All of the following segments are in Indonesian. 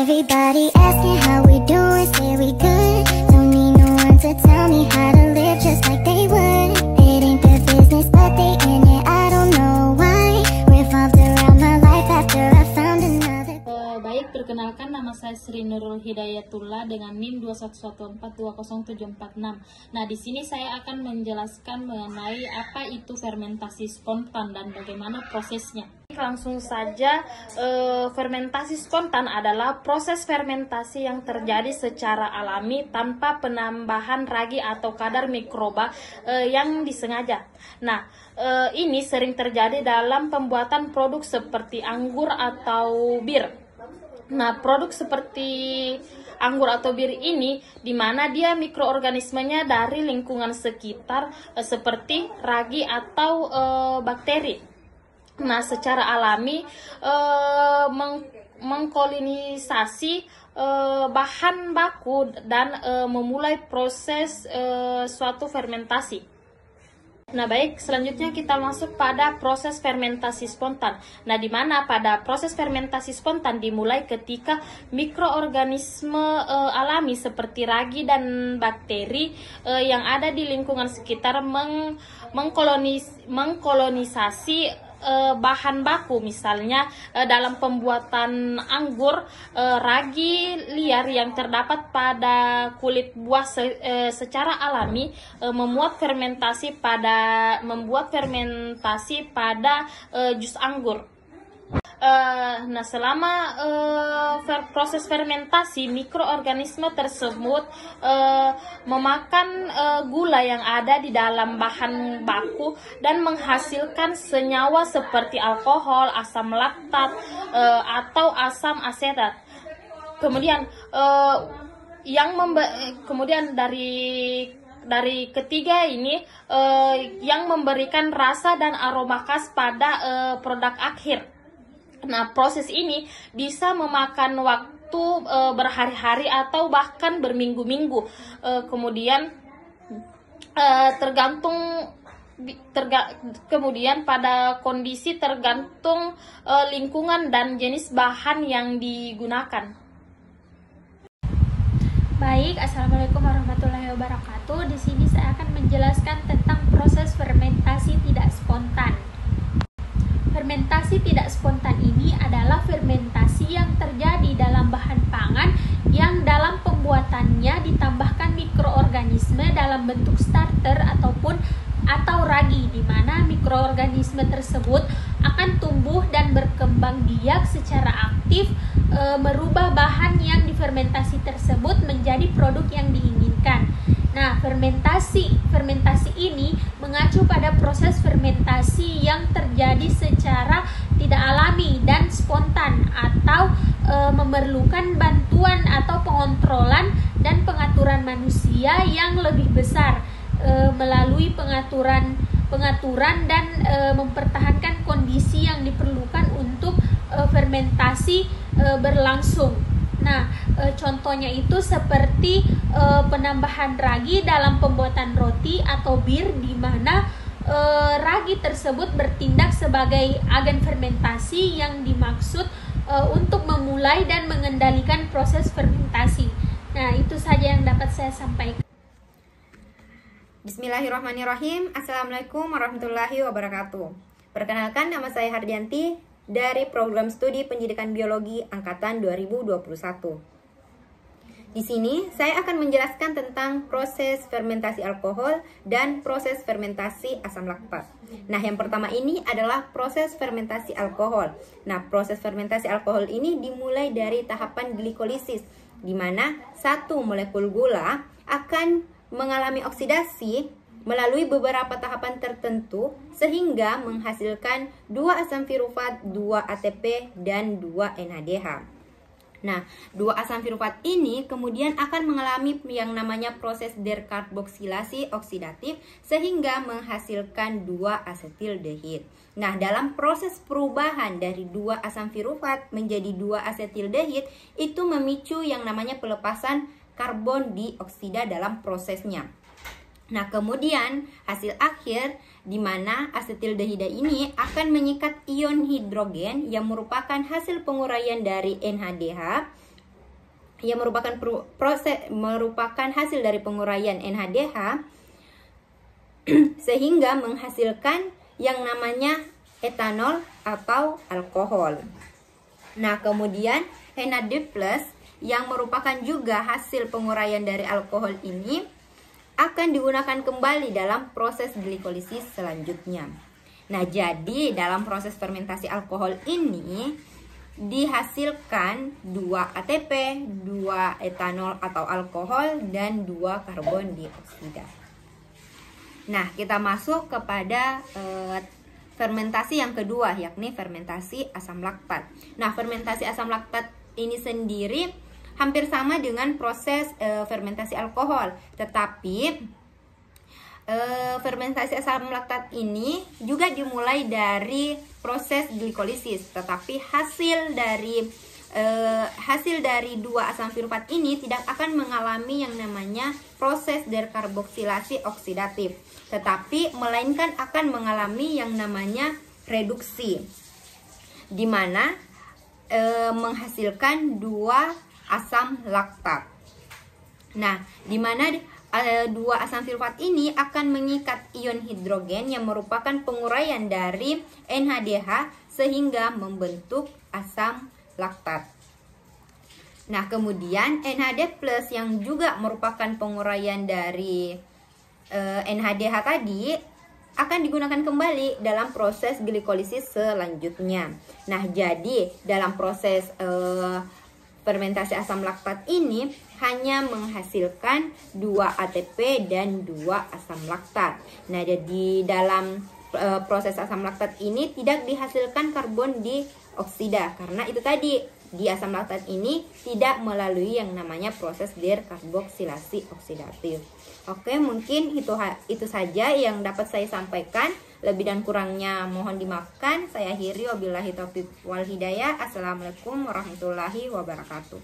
Everybody asking how we doing, say we good. Don't need no one to tell me how to live just like they would. It ain't their business, but they in it, I don't know why. Revolved around my life after I found another. Baik, perkenalkan nama saya Sri Nurul Hidayatullah dengan NIM 211420746. Nah, di sini saya akan menjelaskan mengenai apa itu fermentasi spontan dan bagaimana prosesnya. Langsung saja, fermentasi spontan adalah proses fermentasi yang terjadi secara alami tanpa penambahan ragi atau kadar mikroba yang disengaja. Nah, ini sering terjadi dalam pembuatan produk seperti anggur atau bir. Nah, produk seperti anggur atau bir ini, di mana dia mikroorganismenya dari lingkungan sekitar seperti ragi atau bakteri. Nah, secara alami mengkolonisasi bahan baku dan memulai proses suatu fermentasi. Nah, baik, selanjutnya kita masuk pada proses fermentasi spontan. Nah, di mana pada proses fermentasi spontan dimulai ketika mikroorganisme alami seperti ragi dan bakteri yang ada di lingkungan sekitar mengkolonisasi bahan baku. Misalnya dalam pembuatan anggur, ragi liar yang terdapat pada kulit buah secara alami membuat fermentasi pada jus anggur. Nah, selama proses fermentasi, mikroorganisme tersebut memakan gula yang ada di dalam bahan baku dan menghasilkan senyawa seperti alkohol, asam laktat, atau asam asetat. Kemudian dari ketiga ini yang memberikan rasa dan aroma khas pada produk akhir. Nah, proses ini bisa memakan waktu berhari-hari atau bahkan berminggu-minggu. Kemudian kemudian pada kondisi tergantung lingkungan dan jenis bahan yang digunakan. Baik, Assalamualaikum warahmatullahi wabarakatuh. Di sini saya akan menjelaskan tentang proses fermentasi tidak spontan. Fermentasi tidak spontan ini adalah fermentasi yang terjadi dalam bahan pangan yang dalam pembuatannya ditambahkan mikroorganisme dalam bentuk starter atau ragi, di mana mikroorganisme tersebut akan tumbuh dan berkembang biak secara aktif, merubah bahan yang difermentasi tersebut menjadi produk yang diinginkan. Nah, fermentasi ini mengacu pada proses fermentasi yang terjadi secara tidak alami dan spontan atau memerlukan bantuan atau pengontrolan dan pengaturan manusia yang lebih besar melalui pengaturan dan mempertahankan kondisi yang diperlukan untuk fermentasi berlangsung. Nah, contohnya itu seperti penambahan ragi dalam pembuatan roti atau bir, di mana ragi tersebut bertindak sebagai agen fermentasi yang dimaksud untuk memulai dan mengendalikan proses fermentasi. Nah, itu saja yang dapat saya sampaikan. Bismillahirrahmanirrahim. Assalamualaikum warahmatullahi wabarakatuh. Perkenalkan, nama saya Hardianti dari Program Studi Pendidikan Biologi Angkatan 2021. Di sini saya akan menjelaskan tentang proses fermentasi alkohol dan proses fermentasi asam laktat. Nah, yang pertama ini adalah proses fermentasi alkohol. Nah, proses fermentasi alkohol ini dimulai dari tahapan glikolisis, di mana satu molekul gula akan mengalami oksidasi melalui beberapa tahapan tertentu sehingga menghasilkan 2 asam pirufat, 2 ATP, dan 2 NADH. Nah, 2 asam pirufat ini kemudian akan mengalami yang namanya proses dekarboksilasi oksidatif sehingga menghasilkan 2 asetildehid. Nah, dalam proses perubahan dari 2 asam pirufat menjadi 2 asetildehid itu memicu yang namanya pelepasan karbon dioksida dalam prosesnya. Nah, kemudian hasil akhir di mana asetildehida ini akan mengikat ion hidrogen yang merupakan hasil penguraian dari NADH yang merupakan hasil dari penguraian NADH sehingga menghasilkan yang namanya etanol atau alkohol. Nah, kemudian NAD+ yang merupakan juga hasil penguraian dari alkohol ini akan digunakan kembali dalam proses glikolisis selanjutnya. Nah, jadi dalam proses fermentasi alkohol ini dihasilkan 2 ATP, 2 etanol atau alkohol, dan 2 karbon dioksida. Nah, kita masuk kepada fermentasi yang kedua, yakni fermentasi asam laktat. Nah, fermentasi asam laktat ini sendiri hampir sama dengan proses fermentasi alkohol, tetapi fermentasi asam laktat ini juga dimulai dari proses glikolisis, tetapi hasil dari 2 asam sulfat ini tidak akan mengalami yang namanya proses dekarboksilasi oksidatif, tetapi melainkan akan mengalami yang namanya reduksi, di mana menghasilkan 2 asam laktat. Nah, di mana 2 asam sulfat ini akan mengikat ion hidrogen yang merupakan penguraian dari NADH sehingga membentuk asam laktat. Nah, kemudian NAD+ yang juga merupakan penguraian dari NADH tadi akan digunakan kembali dalam proses glikolisis selanjutnya. Nah, jadi dalam proses fermentasi asam laktat ini hanya menghasilkan 2 ATP dan 2 asam laktat. Nah, jadi dalam proses asam laktat ini tidak dihasilkan karbon dioksida karena itu tadi di asam laktat ini tidak melalui yang namanya proses dekarboksilasi oksidatif. Oke, mungkin itu saja yang dapat saya sampaikan. Lebih dan kurangnya mohon dimaafkan. Saya akhiri, wabillahi taufiq wal hidayah. Assalamualaikum warahmatullahi wabarakatuh.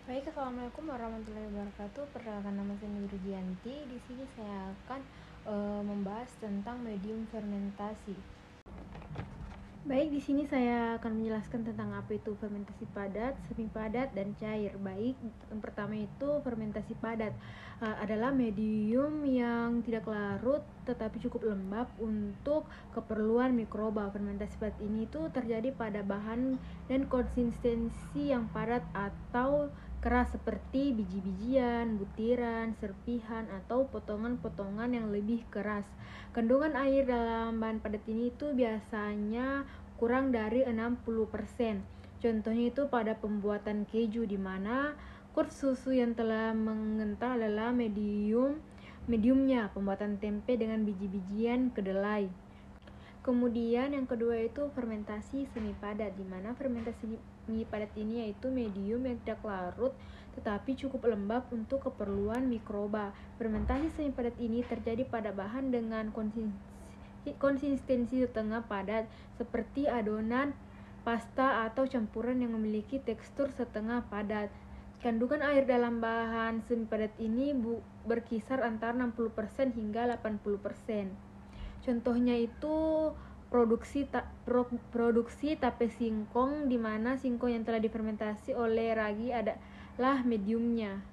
Baik, assalamualaikum warahmatullahi wabarakatuh. Perkenalkan, nama saya Nurjianti. Di sini saya akan membahas tentang medium fermentasi. Baik, di sini saya akan menjelaskan tentang apa itu fermentasi padat, semi padat, dan cair. Baik, yang pertama itu fermentasi padat adalah medium yang tidak larut tetapi cukup lembab untuk keperluan mikroba. Fermentasi padat ini itu terjadi pada bahan dan konsistensi yang padat atau keras seperti biji-bijian, butiran, serpihan, atau potongan-potongan yang lebih keras. Kandungan air dalam bahan padat ini itu biasanya kurang dari 60%. Contohnya itu pada pembuatan keju, di mana kurs susu yang telah mengental adalah mediumnya pembuatan tempe dengan biji-bijian kedelai. Kemudian yang kedua itu fermentasi semi padat, di mana fermentasi semi padat ini yaitu medium yang tidak larut tetapi cukup lembab untuk keperluan mikroba. Fermentasi semi padat ini terjadi pada bahan dengan konsistensi setengah padat seperti adonan pasta atau campuran yang memiliki tekstur setengah padat. Kandungan air dalam bahan semi padat ini berkisar antara 60% hingga 80%. Contohnya itu produksi tape singkong, di mana singkong yang telah difermentasi oleh ragi adalah mediumnya.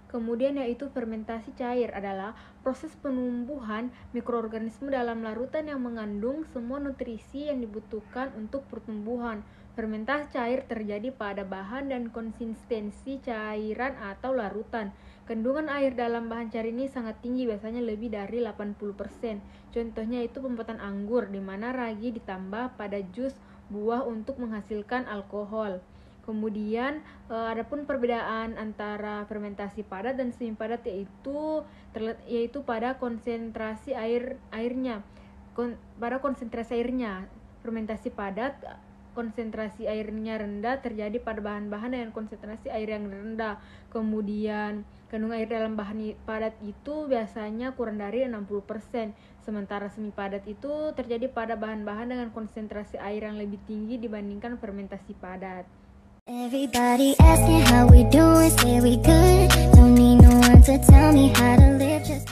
Kemudian yaitu fermentasi cair adalah proses penumbuhan mikroorganisme dalam larutan yang mengandung semua nutrisi yang dibutuhkan untuk pertumbuhan. Fermentasi cair terjadi pada bahan dan konsistensi cairan atau larutan. Kandungan air dalam bahan cair ini sangat tinggi, biasanya lebih dari 80%. Contohnya itu pembuatan anggur, di mana ragi ditambah pada jus buah untuk menghasilkan alkohol. Kemudian adapun perbedaan antara fermentasi padat dan semi padat yaitu pada konsentrasi airnya. Pada konsentrasi airnya, fermentasi padat konsentrasi airnya rendah terjadi pada bahan-bahan dengan konsentrasi air yang rendah. Kemudian kandungan air dalam bahan padat itu biasanya kurang dari 60%. Sementara semi padat itu terjadi pada bahan-bahan dengan konsentrasi air yang lebih tinggi dibandingkan fermentasi padat. Everybody asking how we doing, say we good. Don't need no one to tell me how to live, just